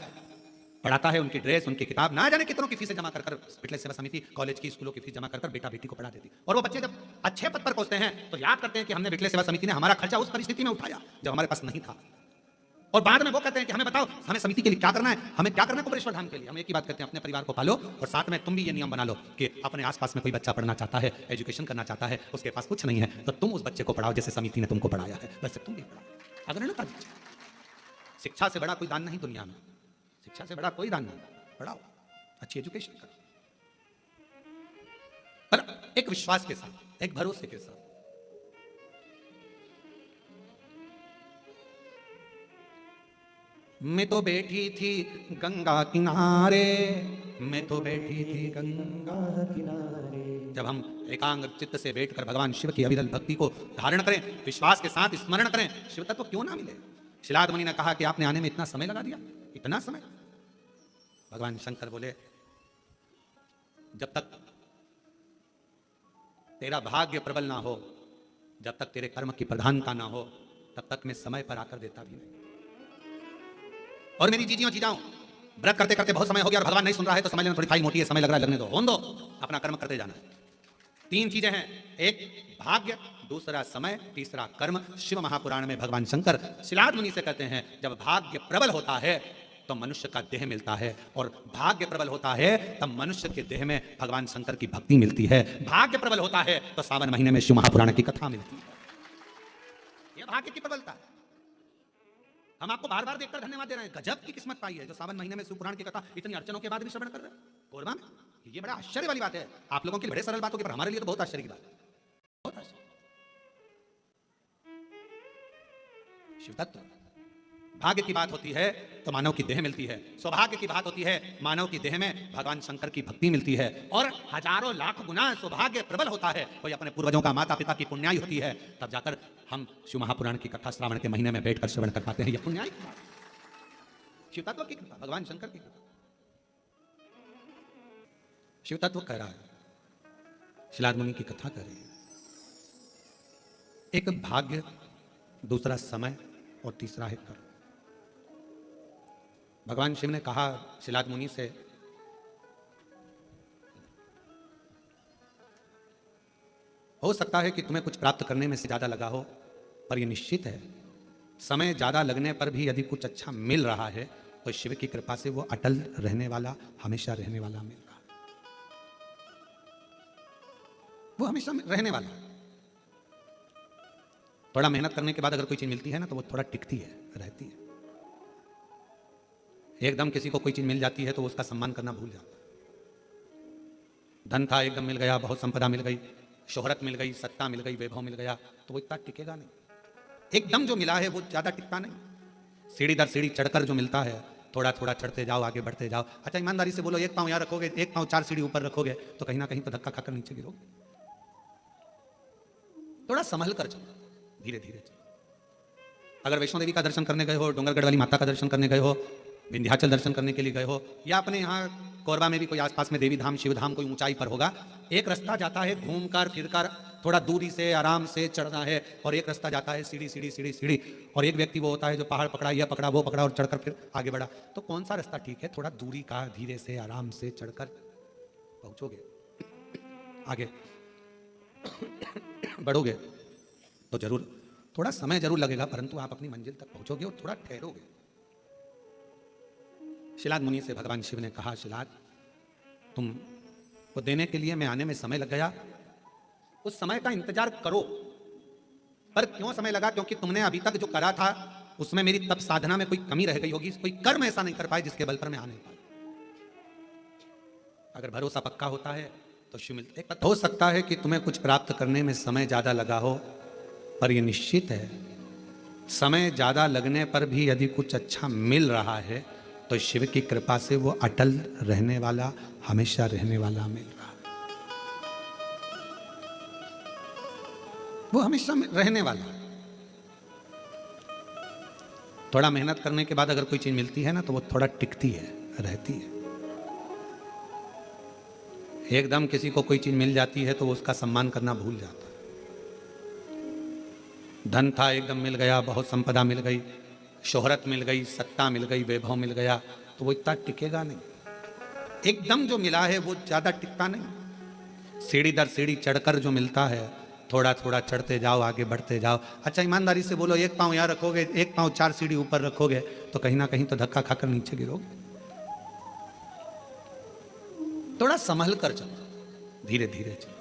पढ़ाता है, उनकी ड्रेस, उनकी किताब, ना जाने कितनों की फीसें जमा कर विठलेश्वर सेवा समिति कॉलेज की, स्कूलों की फीस जमा कर बेटा बेटी को पढ़ा देती। और वो बच्चे जब अच्छे पद पर पहुंचते हैं तो याद करते हैं कि हमने विठलेश्वर सेवा समिति ने हमारा खर्चा उस परिस्थिति में उठाया जब हमारे पास नहीं था। और बाद में वो कहते हैं कि हमें बताओ, हमें समिति के लिए क्या करना है, हमें क्या करना है कुबेरेश्वर धाम के लिए। हम एक ही बात कहते हैं, अपने परिवार को पालो, और साथ में तुम भी ये नियम बना लो कि अपने आसपास में कोई बच्चा पढ़ना चाहता है, एजुकेशन करना चाहता है, उसके पास कुछ नहीं है, तो तुम उस बच्चे को पढ़ाओ जैसे समिति ने तुमको पढ़ाया है, वैसे तुम भी पढ़ाओ। अग्रणता दीजिए। शिक्षा से बड़ा कोई दान नहीं दुनिया में, शिक्षा से बड़ा कोई दान नहीं। पढ़ाओ, अच्छी एजुकेशन करो, पर एक विश्वास के साथ, एक भरोसे के साथ। मैं तो बैठी थी गंगा किनारे, मैं तो बैठी थी गंगा किनारे। जब हम एकांग चित्त से बैठकर भगवान शिव की अविरल भक्ति को धारण करें, विश्वास के साथ स्मरण करें, शिव तत्व क्यों ना मिले। शिलाद मुनि ने कहा कि आपने आने में इतना समय लगा दिया, इतना समय। भगवान शंकर बोले, जब तक तेरा भाग्य प्रबल ना हो, जब तक तेरे कर्म की प्रधानता ना हो, तब तक मैं समय पर आकर देता भी नहीं। और मेरी जीजियों जीजाओं, व्रत करते करते बहुत समय हो गया और भगवान नहीं सुन रहा है तो समझ लेना थोड़ी फाइल मोटी है, समय लग रहा है, लगने दो, होने दो, अपना कर्म करते जाना है। तीन चीजें हैं, एक भाग्य, दूसरा समय, तीसरा कर्म। शिव महापुराण में भगवान शंकर शिलाद मुनि से कहते हैं, जब भाग्य प्रबल होता है तो मनुष्य का देह मिलता है, और भाग्य प्रबल होता है तब मनुष्य के देह में भगवान शंकर की भक्ति मिलती है। भाग्य प्रबल होता है तो सावन महीने में शिव महापुराण की कथा मिलती है। यह भाग्य की प्रबलता है। हम आपको बार बार देखकर धन्यवाद दे रहे हैं, गजब की किस्मत पाई है जो सावन महीने में शिव पुराण की कथा इतनी अड़चनों के बाद भी श्रवण कर रहे हैं कोरबा में। ये बड़ा आश्चर्य वाली बात है। आप लोगों के लिए बड़े सरल बात होगी, पर हमारे लिए तो बहुत आश्चर्य की बात है, बहुत आश्चर्य। शिव तत्व भाग्य की बात होती है तो मानव की देह मिलती है, सौभाग्य की बात होती है मानव की देह में भगवान शंकर की भक्ति मिलती है, और हजारों लाख गुना सौभाग्य प्रबल होता है, कोई अपने पूर्वजों का माता पिता की पुण्याई होती है, तब जाकर हम शिव महापुराण की कथा श्रावण के महीने में बैठकर श्रवण कर पाते हैं। यह पुण्याई की बात, शिव तत्व की कृपा, भगवान शंकर की कृपा। शिव तत्व कह रहा है, शिलाद मुनि की कथा कर रही है, एक भाग्य, दूसरा समय और तीसरा है कर्म। भगवान शिव ने कहा शिलाद मुनि से, हो सकता है कि तुम्हें कुछ प्राप्त करने में से ज्यादा लगा हो, पर यह निश्चित है समय ज्यादा लगने पर भी यदि कुछ अच्छा मिल रहा है तो शिव की कृपा से वो अटल रहने वाला, हमेशा रहने वाला मिल रहा है, वो हमेशा रहने वाला। थोड़ा मेहनत करने के बाद अगर कोई चीज मिलती है ना तो वो थोड़ा टिकती है, रहती है। एकदम किसी को कोई चीज मिल जाती है तो उसका सम्मान करना भूल जाता है। धन था, एकदम मिल गया, बहुत संपदा मिल गई, शोहरत मिल गई, सत्ता मिल गई, वैभव मिल गया, तो वो इतना टिकेगा नहीं। एकदम जो मिला है वो ज्यादा टिकता नहीं। सीढ़ी दर सीढ़ी चढ़कर जो मिलता है, थोड़ा थोड़ा चढ़ते जाओ, आगे बढ़ते जाओ। अच्छा ईमानदारी से बोलो, एक पांव यहाँ रखोगे, एक पांव 4 सीढ़ी ऊपर रखोगे तो कहीं ना कहीं तो धक्का खाकर नीचे गिरोगे। थोड़ा संभल कर चलो, धीरे धीरे चलो। अगर वैष्णो देवी का दर्शन करने गए हो, डोंगरगढ़ वाली माता का दर्शन करने गए हो, विंध्याचल दर्शन करने के लिए गए हो, या अपने यहाँ कोरबा में भी कोई आसपास में देवी धाम, शिव धाम कोई ऊंचाई पर होगा, एक रास्ता जाता है घूमकर फिरकर, थोड़ा दूरी से आराम से चढ़ना है, और एक रास्ता जाता है सीढ़ी सीढ़ी सीढ़ी सीढ़ी, और एक व्यक्ति वो होता है जो पहाड़ पकड़ा, यह पकड़ा, वो पकड़ा और चढ़कर फिर आगे बढ़ा। तो कौन सा रास्ता ठीक है? थोड़ा दूरी का, धीरे से आराम से चढ़कर पहुंचोगे, आगे बढ़ोगे तो जरूर थोड़ा समय जरूर लगेगा, परंतु आप अपनी मंजिल तक पहुंचोगे और थोड़ा ठहरोगे। शिलाद मुनि से भगवान शिव ने कहा, शिलाद तुम को देने के लिए मैं आने में समय लग गया, उस समय का इंतजार करो। पर क्यों समय लगा? क्योंकि तुमने अभी तक जो करा था उसमें मेरी तप साधना में कोई कमी रह गई होगी, कोई कर्म ऐसा नहीं कर पाए जिसके बल पर मैं आने पाऊं। अगर भरोसा पक्का होता है तो शिव मिलते। हो सकता है कि तुम्हें कुछ प्राप्त करने में समय ज्यादा लगा हो, पर यह निश्चित है समय ज्यादा लगने पर भी यदि कुछ अच्छा मिल रहा है तो शिव की कृपा से वो अटल रहने वाला, हमेशा रहने वाला मिल रहा है, वो हमेशा रहने वाला है। थोड़ा मेहनत करने के बाद अगर कोई चीज मिलती है ना तो वो थोड़ा टिकती है, रहती है। एकदम किसी को कोई चीज मिल जाती है तो वो उसका सम्मान करना भूल जाता है। धन था, एकदम मिल गया, बहुत संपदा मिल गई, शोहरत मिल गई, सत्ता मिल गई, वैभव मिल गया, तो वो इतना टिकेगा नहीं। एकदम जो मिला है वो ज्यादा टिकता नहीं। सीढ़ी दर सीढ़ी चढ़कर जो मिलता है, थोड़ा थोड़ा चढ़ते जाओ, आगे बढ़ते जाओ। अच्छा ईमानदारी से बोलो, एक पांव यहाँ रखोगे, एक पांव 4 सीढ़ी ऊपर रखोगे तो कहीं ना कहीं तो धक्का खाकर नीचे गिरोगे। थोड़ा संभल कर चलो, धीरे धीरे चलो।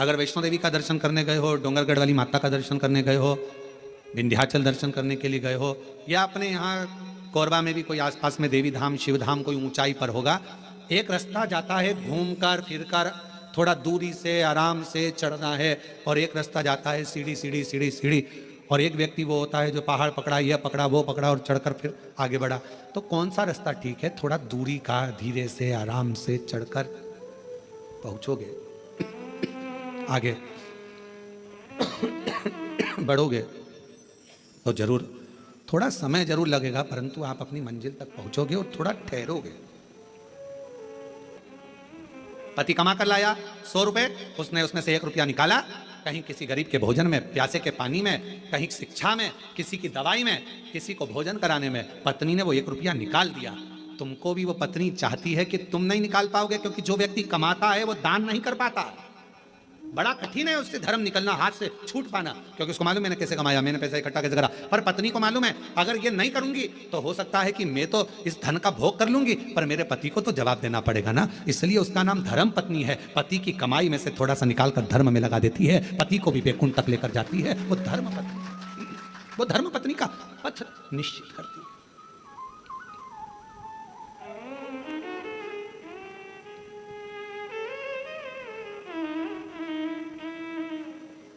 अगर वैष्णो देवी का दर्शन करने गए हो, डोंगरगढ़ वाली माता का दर्शन करने गए हो, विंध्याचल दर्शन करने के लिए गए हो, या अपने यहाँ कोरबा में भी कोई आसपास में देवी धाम, शिव धाम कोई ऊंचाई पर होगा, एक रास्ता जाता है घूमकर फिरकर, थोड़ा दूरी से आराम से चढ़ना है, और एक रास्ता जाता है सीढ़ी सीढ़ी सीढ़ी सीढ़ी, और एक व्यक्ति वो होता है जो पहाड़ पकड़ा, यह पकड़ा, वो पकड़ा और चढ़कर फिर आगे बढ़ा। तो कौन सा रास्ता ठीक है? थोड़ा दूरी का, धीरे से आराम से चढ़कर पहुंचोगे, आगे बढ़ोगे तो जरूर थोड़ा समय जरूर लगेगा, परंतु आप अपनी मंजिल तक पहुंचोगे और थोड़ा ठहरोगे। पति कमा कर लाया 100 रुपए, उसने उसमें से 1 रुपया निकाला, कहीं किसी गरीब के भोजन में, प्यासे के पानी में, कहीं शिक्षा में, किसी की दवाई में, किसी को भोजन कराने में पत्नी ने वो 1 रुपया निकाल दिया। तुमको भी वो पत्नी चाहती है कि तुम नहीं निकाल पाओगे, क्योंकि जो व्यक्ति कमाता है वो दान नहीं कर पाता। बड़ा कठिन है उससे धर्म निकलना, हाथ से छूट पाना, क्योंकि उसको मालूम मैंने कैसे कमाया, मैंने पैसा इकट्ठा कैसे करा। पर पत्नी को मालूम है अगर ये नहीं करूंगी तो हो सकता है कि मैं तो इस धन का भोग कर लूंगी, पर मेरे पति को तो जवाब देना पड़ेगा ना। इसलिए उसका नाम धर्म पत्नी है। पति की कमाई में से थोड़ा सा निकाल कर धर्म में लगा देती है, पति को भी बैकुंठ तक लेकर जाती है। वो धर्म पत्नी, वो धर्म पत्नी का पथ निश्चित करती है।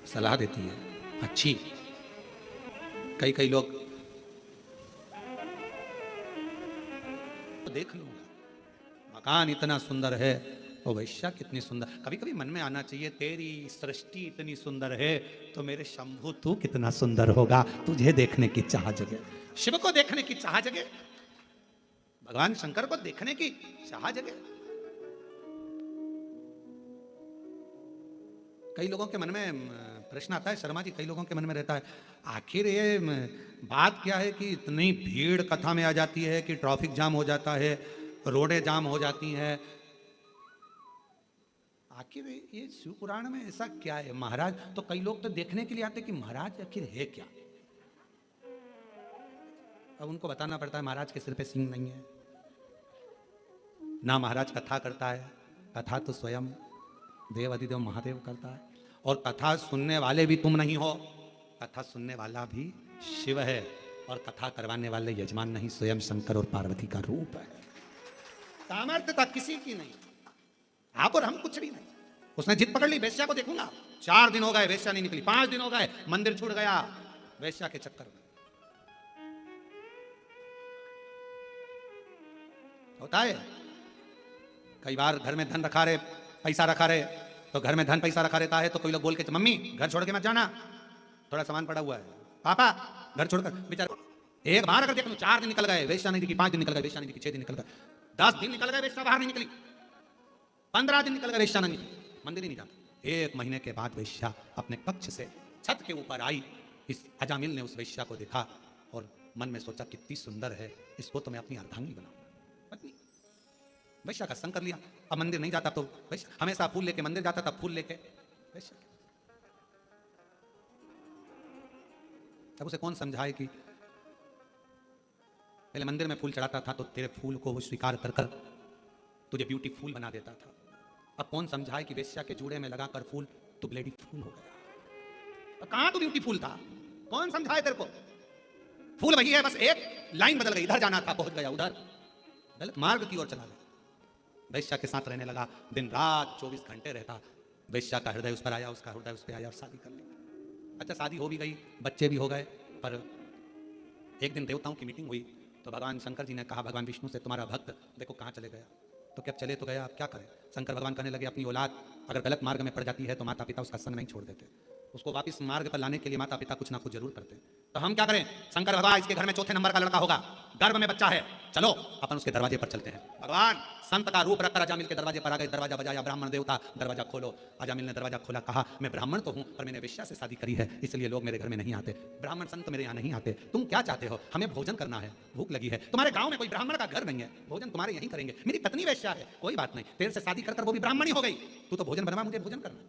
सलाह देती है अच्छी। कई कई लोग देख लूंगा, मकान इतना सुंदर है और वैश्या कितनी सुंदर। कभी कभी मन में आना चाहिए तेरी सृष्टि इतनी सुंदर है तो मेरे शंभु तू कितना सुंदर होगा। तुझे देखने की चाह जगे, शिव को देखने की चाह जगे, भगवान शंकर को देखने की चाह जगे। कई लोगों के मन में प्रश्न आता है शर्मा जी, कई लोगों के मन में रहता है आखिर ये बात क्या है कि इतनी भीड़ कथा में आ जाती है कि ट्रैफिक जाम हो जाता है, रोडें जाम हो जाती हैं। आखिर ये शिव पुराण में ऐसा क्या है महाराज? तो कई लोग तो देखने के लिए आते कि महाराज आखिर है क्या। अब उनको बताना पड़ता है महाराज के सिर पे सिंह नहीं है ना, महाराज कथा करता है, कथा तो स्वयं देव अधिदेव महादेव करता है। और कथा सुनने वाले भी तुम नहीं हो, कथा सुनने वाला भी शिव है, और कथा करवाने वाले यजमान नहीं, स्वयं शंकर और पार्वती का रूप है। सामर्थ्यता किसी की नहीं, आप और हम कुछ भी नहीं। उसने जिद पकड़ ली वेश्या को देखूंगा, 4 दिन हो गए वेश्या नहीं निकली, 5 दिन हो गए मंदिर छूट गया वेश्या के चक्कर में। होता है कई बार घर में धन रखा रहे, पैसा रखा रहे, तो घर में धन पैसा रखा रहता है तो कोई लोग बोल के मम्मी घर छोड़ के मत जाना, थोड़ा सामान पड़ा हुआ है, पापा घर छोड़कर। बेचारे एक बार अगर देख लो 4 दिन निकल गए वेश्या नहीं दिखी, 5 दिन निकल गए वेश्या नहीं दिखी, 6 दिन निकल गए, 10 दिन निकल गए वेश्या बाहर नहीं निकली, 15 दिन निकल गए वेश्या नहीं निकली, मंदिर ही नहीं जाता। 1 महीने के बाद वेश्या अपने कक्ष से छत के ऊपर आई। इस अजामिल ने उस वेश्या को देखा और मन में सोचा कितनी सुंदर है, इसको तो मैं अपनी अर्धांगिनी बनाऊं। पत्नी वैश्या का संग कर लिया। अब मंदिर नहीं जाता तो वैश्या हमेशा फूल लेके मंदिर जाता था, फूल लेके वैश्या। अब उसे कौन समझाए कि पहले मंदिर में फूल चढ़ाता था तो तेरे फूल को वो स्वीकार कर कर तुझे ब्यूटीफुल बना देता था। अब कौन समझाए कि वेश्या के जूड़े में लगाकर फूल तो ब्लेडी फूल हो गया। कहां तू ब्यूटीफुल था, कौन समझाए तेरे को? फूल वही है, बस एक लाइन बदल गई, इधर जाना था पहुंच गया उधर, गलत मार्ग की ओर चला गया। वेश्या के साथ रहने लगा, दिन रात 24 घंटे रहता। वेश्या का हृदय उस पर आया, उसका हृदय उस पर आया और शादी कर ली। अच्छा शादी हो भी गई, बच्चे भी हो गए। पर एक दिन देवताओं की मीटिंग हुई तो भगवान शंकर जी ने कहा भगवान विष्णु से तुम्हारा भक्त देखो कहाँ चले गया। तो क्या चले तो गया, अब क्या करें। शंकर भगवान कहने लगे अपनी औलाद अगर गलत मार्ग में पड़ जाती है तो माता पिता उसका संग नहीं छोड़ देते, उसको वापस मार्ग पर लाने के लिए माता पिता कुछ ना कुछ जरूर करते। तो हम क्या करें, शंकर भगवान इसके घर में 4थे नंबर का लड़का होगा, गर्भ में बच्चा है, चलो अपन उसके दरवाजे पर चलते हैं। भगवान संत का रूप रखकर अजामिल के दरवाजे पर आ गए, दरवाजा बजाया, ब्राह्मण देवता दरवाजा खोलो। अजामिल ने दरवाजा खोला, कहा मैं ब्राह्मण तो हूं पर मैंने वेश्या से शादी करी है इसलिए लोग मेरे घर में नहीं आते, ब्राह्मण संत मेरे यहाँ नहीं आते। तुम क्या चाहते हो? हमें भोजन करना है, भूख लगी है, तुम्हारे गांव में कोई ब्राह्मण का घर नहीं है, भोजन तुम्हारे यहीं करेंगे। मेरी पत्नी वेश्या है, कोई बात नहीं, तेरे से शादी कर वो भी ब्राह्मणी हो गई, तू तो भोजन बनवा, मुझे भोजन करना।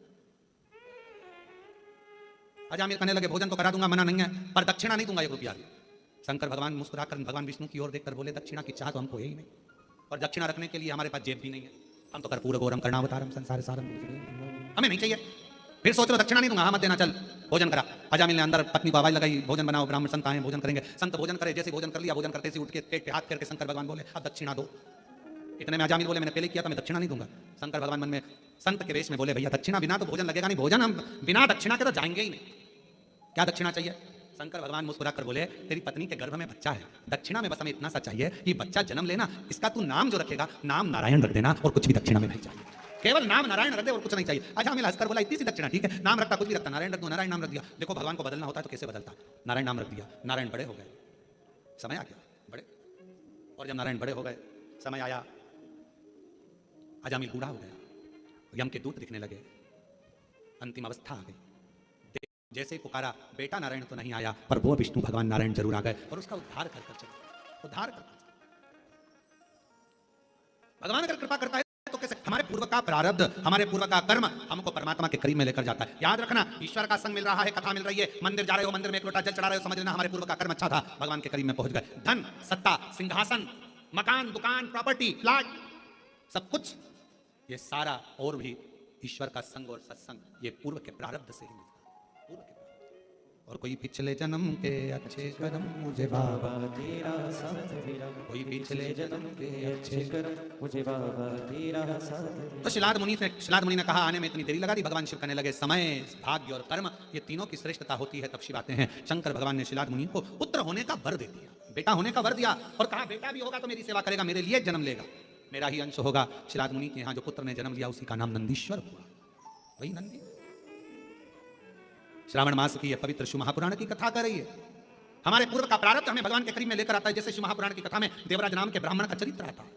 अजामिल कहने लगे भोजन तो करा दूंगा, मना नहीं है, पर दक्षिणा नहीं दूंगा 1 रुपया भी। शंकर भगवान मुस्कुराकर भगवान विष्णु की ओर देखकर बोले दक्षिणा की चाह तो हमको है ही नहीं, और दक्षिणा रखने के लिए हमारे पास जेब भी नहीं है, हम तो कर्पूर गौरम कर्णावतारम संसार सारम, हमें नहीं चाहिए। फिर सोच लो दक्षिणा नहीं दूंगा, हाँ मत देना, चल भोजन करा। अजामिल ने अंदर पत्नी को आवाज लगाई भोजन बनाओ, ब्राह्मण संत आए भोजन करेंगे। संत भोजन करे, जैसे भोजन कर लिया, भोजन करते से उठ के पेट पे हाथ करके शंकर भगवान बोले अब दक्षिणा दो। इतने में अजामिल बोले मैंने पहले किया था, मैं दक्षिणा नहीं दूंगा। शंकर भगवान मन में संत के वेश में बोले भैया दक्षिणा बिना तो भोजन लगेगा नहीं, भोजन हम बिना दक्षिणा के तो जाएंगे ही नहीं, क्या दक्षिणा चाहिए? शंकर भगवान मुस्कुरा कर बोले तेरी पत्नी के गर्भ में बच्चा है, दक्षिणा में बस हमें इतना सा चाहिए कि बच्चा जन्म लेना, इसका तू नाम जो रखेगा नाम नारायण रख देना, और कुछ भी दक्षिणा में नहीं चाहिए, केवल नाम नारायण रख दे और कुछ नहीं चाहिए। अजामिल हंसकर बोला इतनी सी दक्षिणा ठीक है, नाम रखता कुछ भी रखता, नारायण रख दो, नारायण नाम रख दिया। देखो भगवान को बदलना होता है तो कैसे बदलता, नारायण नाम रख दिया, नारायण बड़े हो गए, समय आ गया बड़े, और जब नारायण बड़े हो गए समय आया, अजामिल बूढ़ा हो गया, यम के दूत दिखने लगे, अंतिम अवस्था आ गई। जैसे ही पुकारा बेटा नारायण तो नहीं आया, पर वो विष्णु भगवान नारायण जरूर आ गए और उसका उद्धार कर चले, उद्धार कर। भगवान अगर कृपा करता है तो कैसे? हमारे पूर्व का प्रारब्ध, हमारे पूर्व का कर्म हमको परमात्मा के करीब में लेकर जाता है। याद रखना, ईश्वर का संग मिल रहा है, कथा मिल रही है, मंदिर जा रहे हो, मंदिर में एक लोटा जल चढ़ा रहे हो, समझ लेना हमारे पूर्व का कर्म अच्छा था, भगवान के करीब में पहुंच गए। धन, सत्ता, सिंहासन, मकान, दुकान, प्रॉपर्टी, प्लाट, सब कुछ ये सारा और भी ईश्वर का संग और सत्संग ये पूर्व के प्रारब्ध से ही मिलता है, पूर्व के प्रारब्ध। और कोई पिछले जन्म के अच्छे कर्म मुझे बाबा तेरा साथ मिला, कोई पिछले जन्म के अच्छे कर्म मुझे बाबा तेरा साथ। तो शिलाद मुनि ने कहा, आने में इतनी देरी लगा दी। भगवान शिव कहने लगे, समय, भाग्य और कर्म ये तीनों की श्रेष्ठता होती है तब शिव आते हैं। शंकर भगवान ने शिलाद मुनि को पुत्र होने का वर दे दिया, बेटा होने का वर दिया, और कहा बेटा भी होगा तो मेरी सेवा करेगा, मेरे लिए जन्म लेगा, मेरा ही अंश होगा। शिलाद मुनि के यहाँ जो पुत्र ने जन्म लिया उसी का नाम नंदीश्वर हुआ, वही नंदी। श्रावण मास की यह पवित्र शिव महापुराण की कथा कर रही है। हमारे पूर्व का प्रारब्ध हमें भगवान के करीब में लेकर आता है। जैसे शिव महापुराण की कथा में देवराज नाम के ब्राह्मण का चरित्र आता है।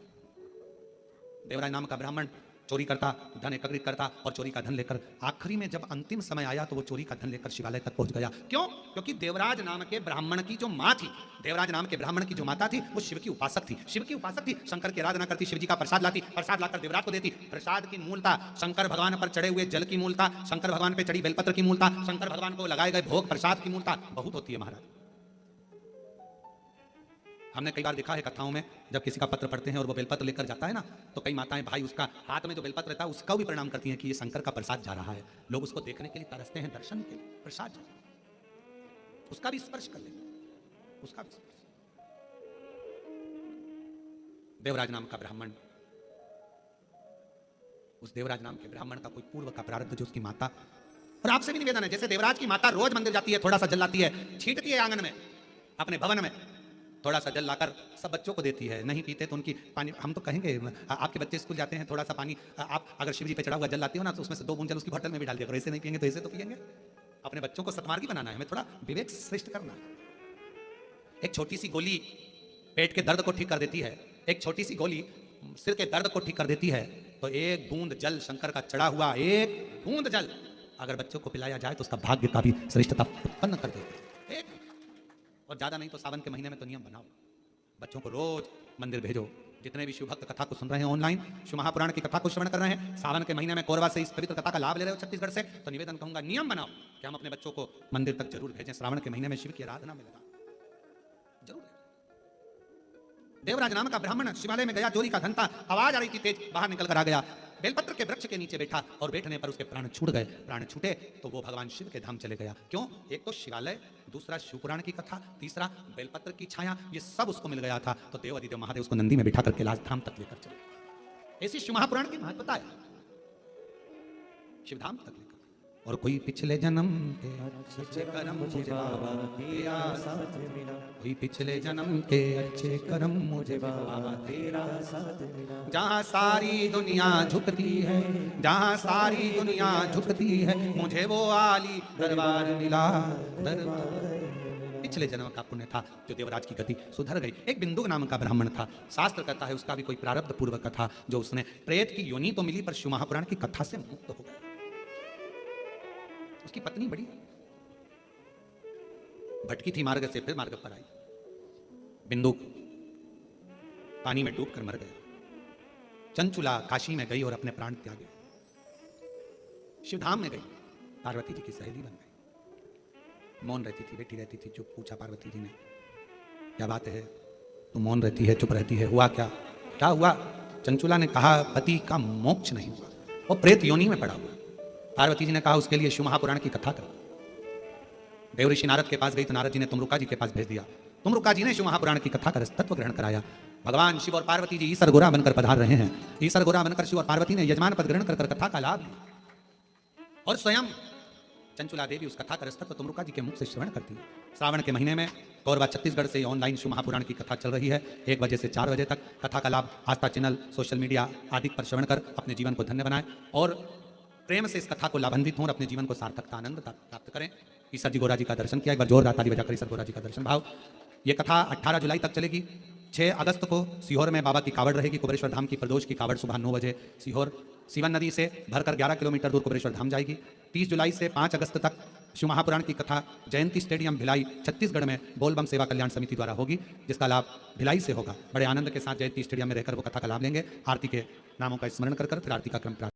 देवराज नाम का ब्राह्मण चोरी करता, धन एकत्रित करता और चोरी का धन लेकर आखिरी में जब अंतिम समय आया तो वो चोरी का धन लेकर शिवालय तक पहुंच गया। क्यों? क्योंकि देवराज नाम के ब्राह्मण की जो मां थी, देवराज नाम के ब्राह्मण की जो माता थी वो शिव की उपासक थी, शिव की उपासक थी। शंकर की आराधना करती, शिव जी का प्रसाद लाती, प्रसाद लाकर देवराज को देती। प्रसाद की मूलता शंकर भगवान पर चढ़े हुए जल की मूलता, शंकर भगवान पर चढ़ी बेलपत्र की मूलता, शंकर भगवान को लगाए गए भोग प्रसाद की मूलता बहुत होती है महाराज। हमने कई बार देखा है कथाओं में, जब किसी का पत्र पढ़ते हैं और वो बेलपत्र लेकर जाता है ना, तो कई माताएं भाई उसका हाथ में जो बेलपत्र रहता है उसका भी प्रणाम करती हैं कि ये शंकर का प्रसाद जा रहा है। लोग उसको देखने के लिए तरसते हैं, दर्शन के लिए, प्रसाद उसका भी स्पर्श कर लेते, उसका भी स्पर्श। देवराज नाम का ब्राह्मण, उस देवराज नाम के ब्राह्मण का कोई पूर्व का प्रारब्ध जो उसकी माता, और आपसे भी निवेदन है, जैसे देवराज की माता रोज मंदिर जाती है, थोड़ा सा जल लाती है, छींटती है आंगन में, अपने भवन में थोड़ा सा जल लाकर सब बच्चों को देती है। नहीं पीते तो उनकी पानी, हम तो कहेंगे आपके बच्चे स्कूल जाते हैं, थोड़ा सा पानी आप अगर शिव जी पे चढ़ा हुआ जल लाते हो ना तो उसमें से 2 बूंद जल उसकी बोतल में भी डाल दिया करो। ऐसे नहीं पियेंगे तो ऐसे तो पियेंगे। अपने बच्चों को सत्मार्गी बनाना है, हमें थोड़ा विवेक श्रेष्ठ करना है। एक छोटी सी गोली पेट के दर्द को ठीक कर देती है, एक छोटी सी गोली सिर के दर्द को ठीक कर देती है। तो एक बूंद जल शंकर का चढ़ा हुआ, एक बूंद जल अगर बच्चों को पिलाया जाए तो उसका भाग्य का भी श्रेष्ठता उत्पन्न कर देती है। एक और ज्यादा नहीं तो सावन के महीने में तो नियम बनाओ, बच्चों को रोज मंदिर भेजो। जितने भी शिव भक्त कथा को सुन रहे हैं ऑनलाइन, शिव महापुराण की कथा को श्रवण कर रहे हैं, सावन के महीने में कोरबा से इस पवित्र कथा का लाभ ले रहे हो छत्तीसगढ़ से, तो निवेदन कहूंगा नियम बनाओ कि हम अपने बच्चों को मंदिर तक जरूर भेजें। श्रावण के महीने में शिव की आराधना में लगा जरूर। देवराज नाम का ब्राह्मण शिवालय में गया, चोरी का धन था, आवाज आ रही थी तेज, बाहर निकल कर आ गया, बेलपत्र के वृक्ष के नीचे बैठा और बैठने पर उसके प्राण छूट गए। प्राण छूटे तो वो भगवान शिव के धाम चले गया। क्यों? एक तो शिवालय, दूसरा शिवपुराण की कथा, तीसरा बेलपत्र की छाया, ये सब उसको मिल गया था। तो देव अधिदेव महादेव उसको नंदी में बिठा कर कैलाश धाम तक लेकर चले। ऐसी शिव महापुराण की महत्वता है, शिवधाम तक लेकर। और कोई पिछले जन्म के अच्छे कर्म मुझे बाबा तेरा साथ मिला, कोई पिछले जन्म के अच्छे कर्म मुझे बाबा तेरा साथ मिला। जहाँ सारी दुनिया झुकती है, जहाँ सारी दुनिया झुकती है, मुझे वो आली दरबार मिला, दरबार। पिछले जन्म का पुण्य था जो देवराज की गति सुधर गई। एक बिंदु नाम का ब्राह्मण था, शास्त्र कहता है उसका भी कोई प्रारब्ध पूर्वक था, जो उसने प्रेत की योनि तो मिली पर शिव महापुराण की कथा से मुक्त हो गया। उसकी पत्नी बड़ी भटकी थी मार्ग से, फिर मार्ग पर आई। बिंदुक पानी में डूबकर मर गया। चंचुला काशी में गई और अपने प्राण त्यागे, शिवधाम में गई, पार्वती जी की सहेली बन गई। मौन रहती थी, बैठी रहती थी, चुप। पूछा पार्वती जी ने, क्या बात है, तू मौन रहती है, चुप रहती है, हुआ क्या? क्या हुआ? चंचुला ने कहा, पति का मोक्ष नहीं हुआ, वो प्रेत योनि में पड़ा हुआ। पार्वती जी ने कहा, उसके लिए शिव महापुराण की कथा करो। देवऋषि नारद के पास गई तो नारद जी ने तुमरुका जी के पास भेज दिया। तुमरुका जी ने शिव महापुराण की कथा कर तत्व ग्रहण कराया। भगवान शिव और पार्वती जी ईसर गोरा बनकर पधार रहे हैं। ईसर गोरा बनकर शिव और पार्वती ने यजमान पद ग्रहण कर कथा का लाभ लिया और स्वयं चंचुला देवी उस कथा का तत्व तुमरुका जी के मुख से श्रवण करती है। श्रावण के महीने में कोरबा छत्तीसगढ़ से ऑनलाइन शिव महापुराण की कथा चल रही है। 1 बजे से 4 बजे तक कथा का लाभ आस्था चैनल, सोशल मीडिया आदि पर श्रवण कर अपने जीवन को धन्य बनाएं और प्रेम से इस कथा को लाभान्वित हों और अपने जीवन को सार्थकता, आनंद प्राप्त करें। ईसर जी गोरा जी का दर्शन किया, एक बार जोरदार ताली बजाकर ईसर गोरा जी का दर्शन भाव। ये कथा 18 जुलाई तक चलेगी। 6 अगस्त को सीहोर में बाबा की कावड़ रहेगी, कुबेरेश्वर धाम की प्रदोष की कावड़ सुबह 9 बजे सीहोर सीवन नदी से भरकर 11 किलोमीटर दूर कुबेरेश्वर धाम जाएगी। 30 जुलाई से 5 अगस्त तक शिव महापुराण की कथा जयंती स्टेडियम भिलाई छत्तीसगढ़ में बोलबम सेवा कल्याण समिति द्वारा होगी, जिसका लाभ भिलाई से होगा। बड़े आनंद के साथ जयंती स्टेडियम में रहकर वो कथा का लाभ लेंगे। आरती के नामों का स्मरण कर फिर आरती का क्रम प्रारंभ